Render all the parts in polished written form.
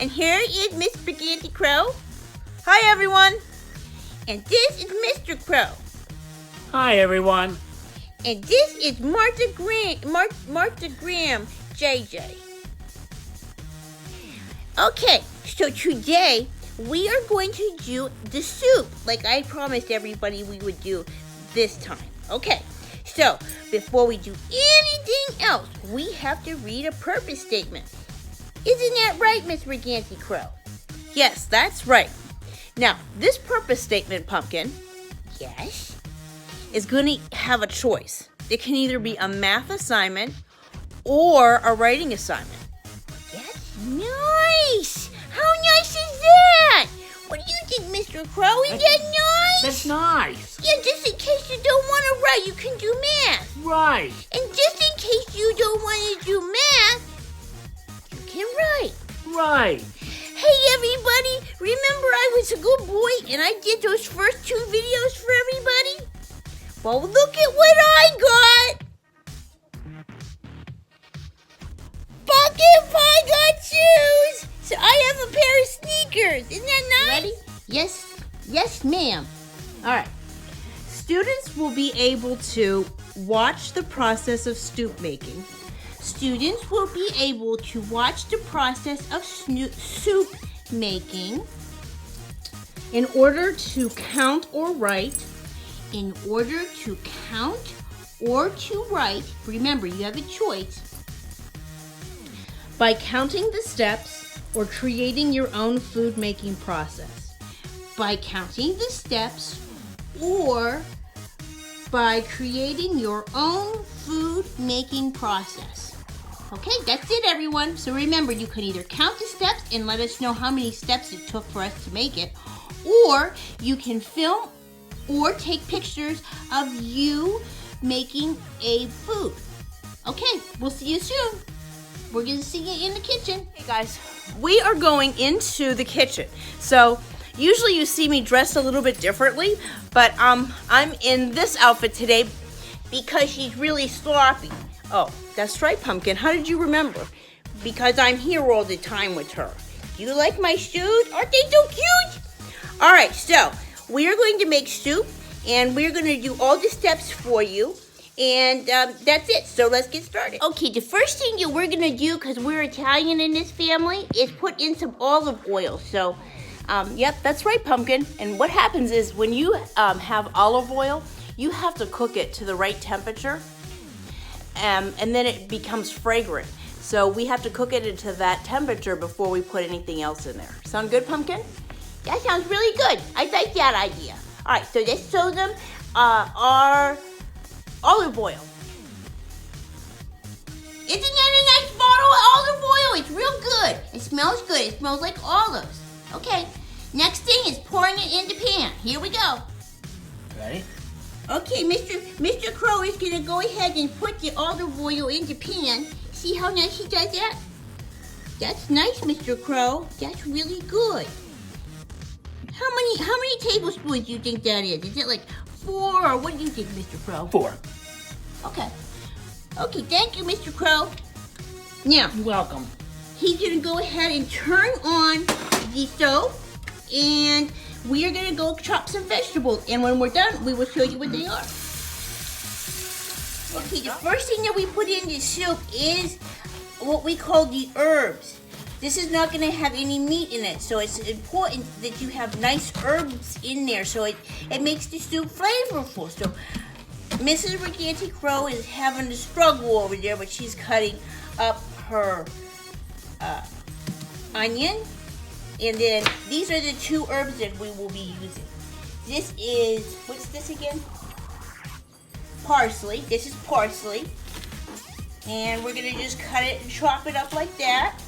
And here is Miss Ragghanti-Crowe. Hi, everyone. And this is Mr. Crowe. Hi, everyone. And this is Martha Graham, JJ. Okay, so today we are going to do the soup, like I promised everybody we would do this time. Okay, so before we do anything else, we have to read a purpose statement. Isn't that right, Miss Ragghanti-Crowe? Yes, that's right. Now, this purpose statement, Pumpkin, yes, is going to have a choice. It can either be a math assignment or a writing assignment. That's nice! How nice is that? What do you think, Mr. Crowe? Is that nice? That's nice. Yeah, just in case you don't want to write, you can do math. Right. And just in case you don't want to do math, you can write. Right. Hey, everybody, remember I was a good boy and I did those first 2 videos for everybody? Well, look at what I got. Pumpkin Pie got shoes. So I have a pair of sneakers. Isn't that nice? Ready? Yes, ma'am. All right. Students will be able to watch the process of soup making. Students will be able to watch the process of soup making in order to count or write. In order to count or to write, remember you have a choice, by counting the steps or creating your own food making process. By counting the steps or by creating your own food making process. Okay, that's it, everyone. So remember, you can either count the steps and let us know how many steps it took for us to make it, or you can film or take pictures of you making a food. Okay, we'll see you soon. We're gonna see you in the kitchen. Hey guys, we are going into the kitchen. So usually you see me dressed a little bit differently, but I'm in this outfit today because she's really sloppy. Oh, that's right, Pumpkin. How did you remember? Because I'm here all the time with her. Do you like my shoes? Aren't they so cute? All right, so we are going to make soup, and we're going to do all the steps for you, and that's it. So let's get started. Okay, the first thing that we're going to do, because we're Italian in this family, is put in some olive oil. So, yep, that's right, Pumpkin. And what happens is when you have olive oil, you have to cook it to the right temperature. And then it becomes fragrant. So we have to cook it into that temperature before we put anything else in there. Sound good, Pumpkin? That sounds really good. I like that idea. All right, so let's show them our olive oil. Isn't that a nice bottle of olive oil? It's real good. It smells good. It smells like olives. Okay, next thing is pouring it in the pan. Here we go. Ready? Okay, Mr. Crowe is going to go ahead and put the olive oil in the pan. See how nice he does that? That's nice, Mr. Crowe. That's really good. How many tablespoons do you think that is? Is it like 4 or what do you think, Mr. Crowe? 4. Okay. Okay, thank you, Mr. Crowe. Now, You're welcome. he's going to go ahead and turn on the stove, and we are going to go chop some vegetables, and when we're done, we will show you what they are. Okay, the first thing that we put in this soup is what we call the herbs. This is not going to have any meat in it, so it's important that you have nice herbs in there, so it makes the soup flavorful. So Mrs. Ragghanti-Crowe is having a struggle over there, but she's cutting up her onion. And then these are the 2 herbs that we will be using. This is, what's this again? Parsley. This is parsley. And we're going to just cut it and chop it up like that.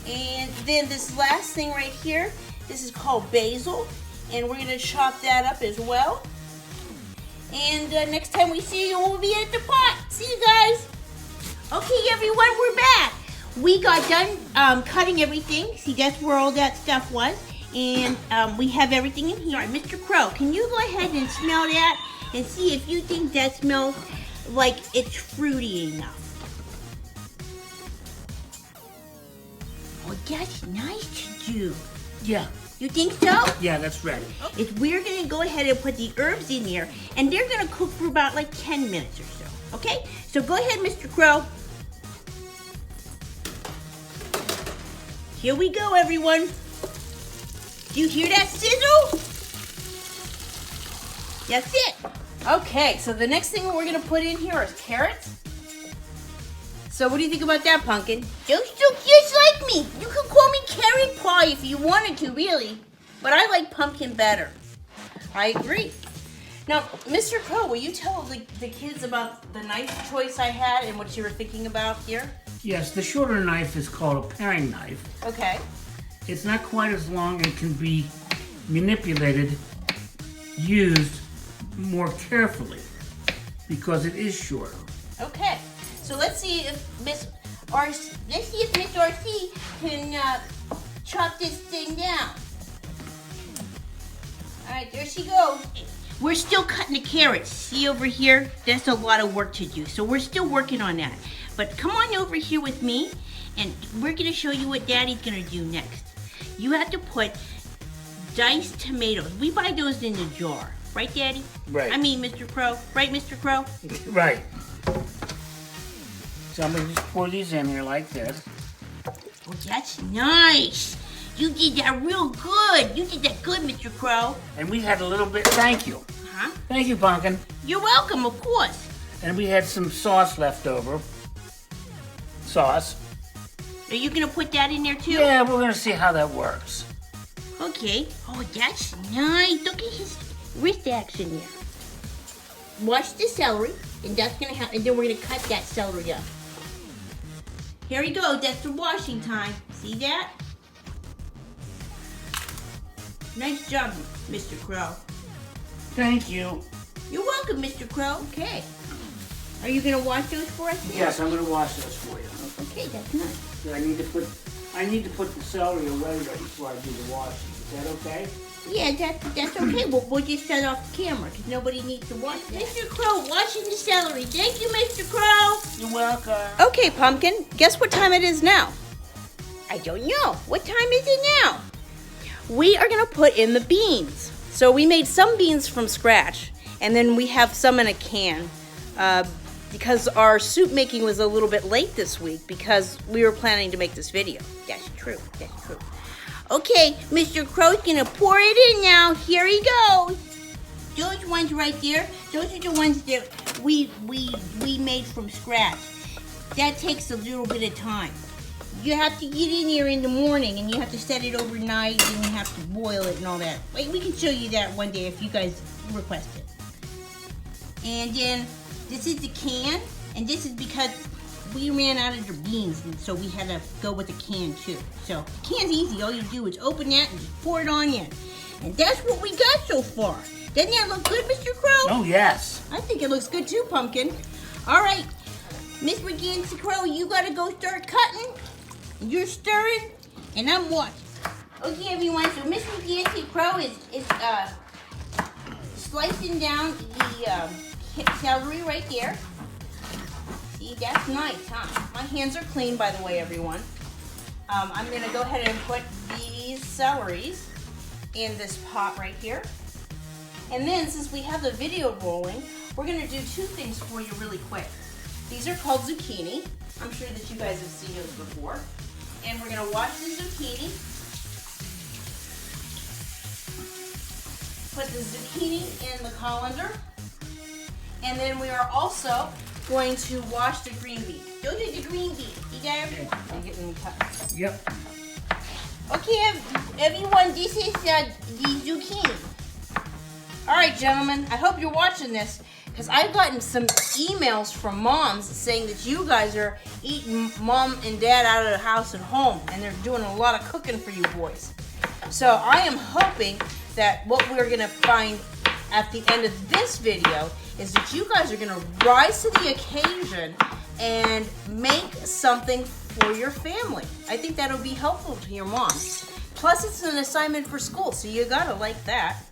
And then this last thing right here, this is called basil. And we're going to chop that up as well. And next time we see you, we'll be at the pot. See you guys. Okay, everyone, we're back. We got done cutting everything. See, that's where all that stuff was. And we have everything in here. All right, Mr. Crowe, can you go ahead and smell that and see if you think that smells like it's fruity enough? Oh that's nice to do. Yeah. You think so? Yeah, that's ready. We're gonna go ahead and put the herbs in there, and they're gonna cook for about like 10 minutes or so. Okay? So go ahead, Mr. Crowe. Here we go, everyone. Do you hear that sizzle? That's it. Okay, so the next thing we're gonna put in here is carrots. So what do you think about that, Pumpkin? Those look just like me. You could call me carrot pie if you wanted to, really. But I like pumpkin better. I agree. Now, Mr. Crowe, will you tell the kids about the knife choice I had and what you were thinking about here? Yes, the shorter knife is called a paring knife. Okay. It's not quite as long and can be manipulated, used more carefully because it is shorter. Okay. So let's see if Miss RC can chop this thing down. All right, there she goes. We're still cutting the carrots. See over here? That's a lot of work to do. So we're still working on that. But come on over here with me, and we're going to show you what Daddy's going to do next. You have to put diced tomatoes. We buy those in the jar. Right, Daddy? Right. I mean, Mr. Crowe. Right, Mr. Crowe? Right. So I'm going to just pour these in here like this. Oh, that's nice. You did that real good. You did that good, Mr. Crowe. And we had a little bit, thank you. Huh? Thank you, Pumpkin. You're welcome, of course. And we had some sauce left over. Sauce. Are you going to put that in there, too? Yeah, we're going to see how that works. Okay. Oh, that's nice. Look at his wrist action there. Wash the celery, and that's going to happen. And then we're going to cut that celery up. Here we go. That's the washing time. See that? Nice job, Mr. Crowe. Thank you. You're welcome, Mr. Crowe. Okay. Are you going to wash those for us? Yes, I'm going to wash those for you. Okay, that's nice. I need to put the celery away right before I do the washing. Is that okay? Yeah, that's okay. We'll just shut off the camera because nobody needs to watch that. Mr. Crowe, washing the celery. Thank you, Mr. Crowe. You're welcome. Okay, Pumpkin. Guess what time it is now? I don't know. What time is it now? We are going to put in the beans. So we made some beans from scratch, and then we have some in a can because our soup making was a little bit late this week because we were planning to make this video. That's true. That's true. Okay, Mr. Crowe's gonna pour it in now. Here he goes. Those ones right there, those are the ones that we made from scratch. That takes a little bit of time. You have to get in there in the morning and you have to set it overnight and you have to boil it and all that. Wait, we can show you that one day if you guys request it. And then this is the can, and this is because we ran out of the beans, and so we had to go with the can too. So the can's easy. All you do is open that and just pour it on in. And that's what we got so far. Doesn't that look good, Mr. Crowe? Oh, yes. I think it looks good too, Pumpkin. All right, Miss Ragghanti-Crowe, you gotta go start cutting. You're stirring, and I'm watching. Okay, everyone. So Miss Ragghanti-Crowe is slicing down the celery right there. See, that's nice, huh? My hands are clean, by the way, everyone. I'm gonna go ahead and put these celeries in this pot right here. And then, since we have the video rolling, we're gonna do two things for you really quick. These are called zucchini. I'm sure that you guys have seen those before. And we're gonna wash the zucchini. Put the zucchini in the colander. And then we are also going to wash the green beans. Those are the green beans. You got everything? I'm getting them cut. Yep. Okay, everyone, this is the zucchini. All right, gentlemen, I hope you're watching this because I've gotten some emails from moms saying that you guys are eating mom and dad out of the house and home, and they're doing a lot of cooking for you boys. So I am hoping that what we're gonna find at the end of this video is that you guys are gonna rise to the occasion and make something for your family. I think that'll be helpful to your mom. Plus, it's an assignment for school, so you gotta like that.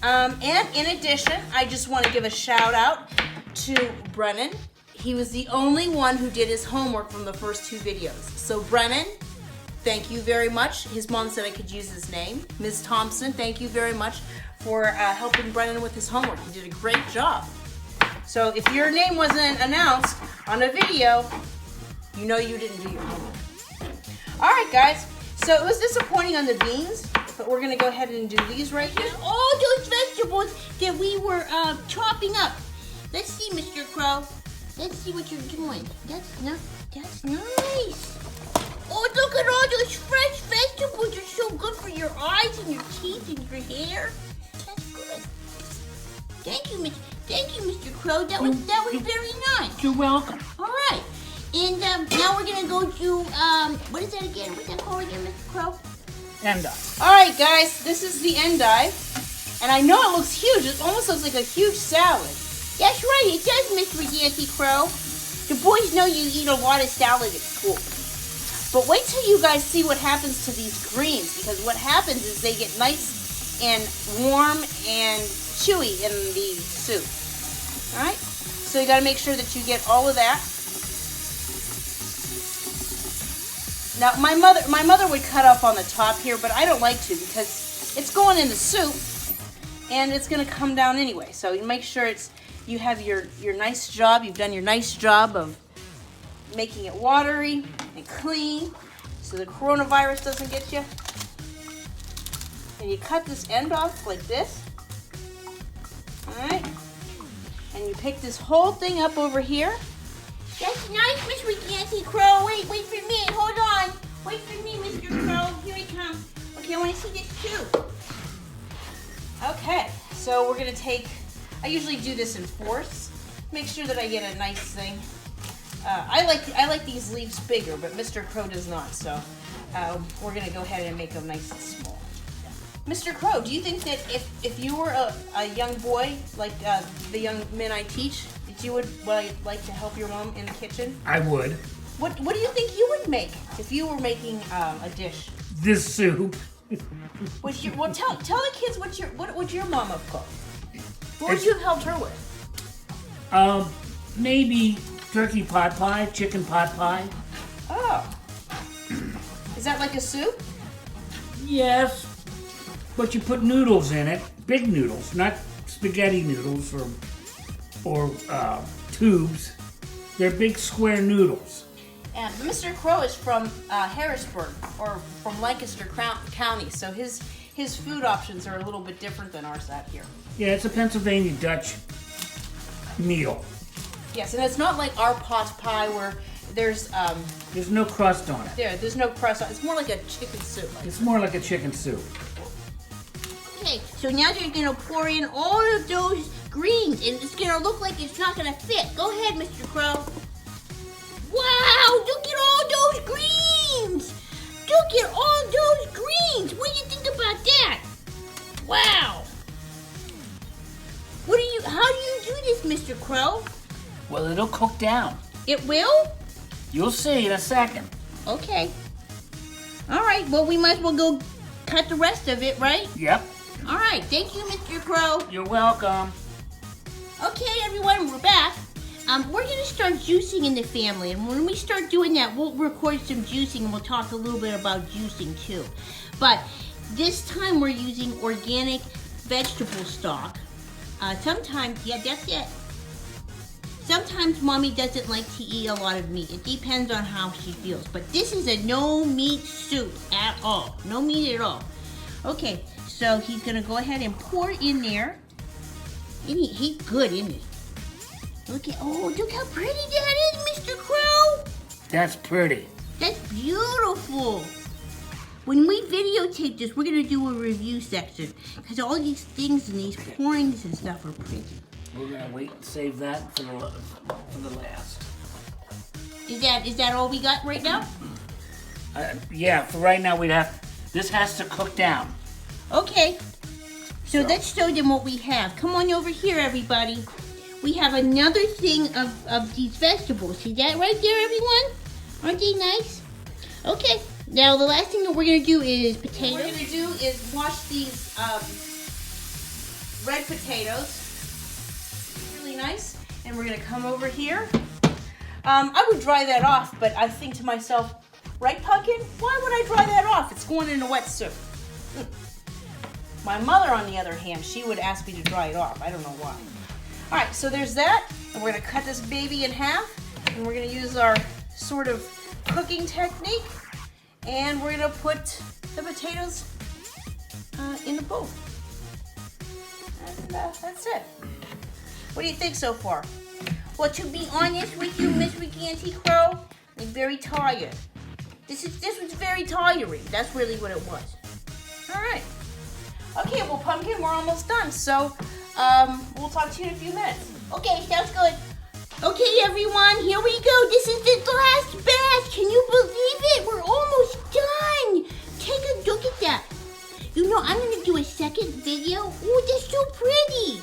And in addition, I just want to give a shout out to Brennan. He was the only one who did his homework from the first two videos. So Brennan, thank you very much. His mom said I could use his name. Ms. Thompson, thank you very much for helping Brennan with his homework. You did a great job. So if your name wasn't announced on a video, you know you didn't do your homework. All right, guys. So it was disappointing on the beans, but we're gonna go ahead and do these right now. All those vegetables that we were chopping up. Let's see, Mr. Crowe. Let's see what you're doing. That's nice. Oh, look at all those fresh vegetables. They're so good for your eyes and your teeth and your hair. That's good. Thank you, Mr. Crowe. That was very nice. You're welcome. All right. And now we're gonna go to what is that again? What's that called again, Mr. Crowe? Endive. All right, guys. This is the endive, and I know it looks huge. It almost looks like a huge salad. That's right. It does, Miss Ragghanti-Crowe. The boys know you eat a lot of salad at school. But wait till you guys see what happens to these greens, because what happens is they get nice and warm and chewy in the soup. All right. So you got to make sure that you get all of that. Now, my mother would cut off on the top here, but I don't like to because it's going in the soup, and it's going to come down anyway. So you make sure you have your nice job. You've done your nice job of making it watery and clean, so the coronavirus doesn't get you. And you cut this end off like this. All right, and you pick this whole thing up over here. That's nice, Miss Ragghanti-Crowe. Wait for me. Hold on. Wait for me, Mr. Crowe. Here he comes. Okay, I want to see this too. Okay, so we're gonna take. I usually do this in fourths. Make sure that I get a nice thing. I like these leaves bigger, but Mr. Crowe does not. So we're gonna go ahead and make them nice and small. Mr. Crowe, do you think that if you were a young boy like the young men I teach, that you would like to help your mom in the kitchen? I would. What do you think you would make if you were making a dish? This soup. Tell the kids what would your mama cook? What would you have helped her with? Maybe turkey pot pie, chicken pot pie. Oh. Is that like a soup? Yes, but you put noodles in it, big noodles, not spaghetti noodles or tubes. They're big square noodles. And Mr. Crowe is from Harrisburg, or from Lancaster County, so his food options are a little bit different than ours out here. Yeah, it's a Pennsylvania Dutch meal. Yes, and it's not like our pot pie where there's no crust on it. There's no crust on it. It's more like a chicken soup. It's more like a chicken soup. Okay, so now they're gonna pour in all of those greens, and it's gonna look like it's not gonna fit. Go ahead, Mr. Crowe. Wow, look at all those greens! Look at all those greens! What do you think about that? Wow! How do you do this, Mr. Crowe? Well, it'll cook down. It will? You'll see in a second. Okay. All right, well, we might as well go cut the rest of it, right? Yep. All right, thank you, Mr. Crowe. You're welcome. Okay, everyone, we're back. We're going to start juicing in the family, and when we start doing that, we'll record some juicing, and we'll talk a little bit about juicing, too. But this time, we're using organic vegetable stock. Sometimes, yeah, that's it. Sometimes Mommy doesn't like to eat a lot of meat. It depends on how she feels. But this is a no-meat soup at all. No meat at all. Okay, so he's going to go ahead and pour in there. And he's good, isn't he? Look how pretty that is, Mr. Crowe. That's pretty. That's beautiful. When we videotape this, we're going to do a review section. Because all these things and these pourings and stuff are pretty. We're going to wait and save that for the last. Is that all we got right now? Yeah, for right now this has to cook down. Okay. So let's show them what we have. Come on over here, everybody. We have another thing of these vegetables. See that right there, everyone? Aren't they nice? Okay. Now, the last thing that we're going to do is potatoes. What we're going to do is wash these red potatoes. Really nice. And we're going to come over here. I would dry that off, but I think to myself, Right, Pumpkin? Why would I dry that off? It's going in a wet soup. My mother, on the other hand, she would ask me to dry it off. I don't know why. All right, so there's that. And we're gonna cut this baby in half. And we're gonna use our sort of cooking technique. And we're gonna put the potatoes in the bowl. And that's it. What do you think so far? Well, to be honest with you, Miss Ragghanti-Crowe, I'm very tired. This was very tiring. That's really what it was. All right. Okay, well, Pumpkin, we're almost done. So, we'll talk to you in a few minutes. Okay, sounds good. Okay, everyone, here we go. This is the last batch. Can you believe it? We're almost done. Take a look at that. You know, I'm going to do a second video. Oh, that's so pretty.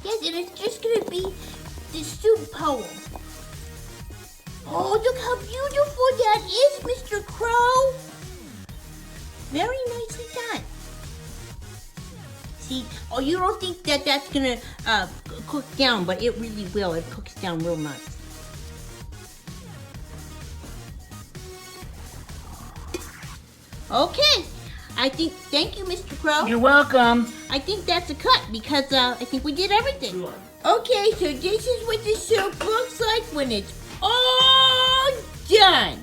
Yes, and it's just going to be the soup poem. Oh, look how beautiful that is, Mr. Crowe. Very nicely done. See, oh, you don't think that that's going to cook down, but it really will. It cooks down real nice. Okay. Thank you, Mr. Crowe. You're welcome. I think that's a cut because I think we did everything. Sure. Okay, so this is what the soup looks like when it's all done.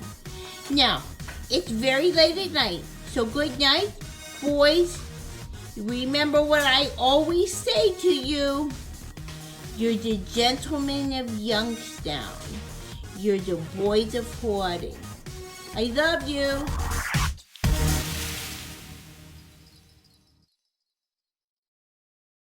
Now, it's very late at night, so good night, boys. Remember what I always say to you. You're the gentlemen of Youngstown. You're the boys of Harding. I love you.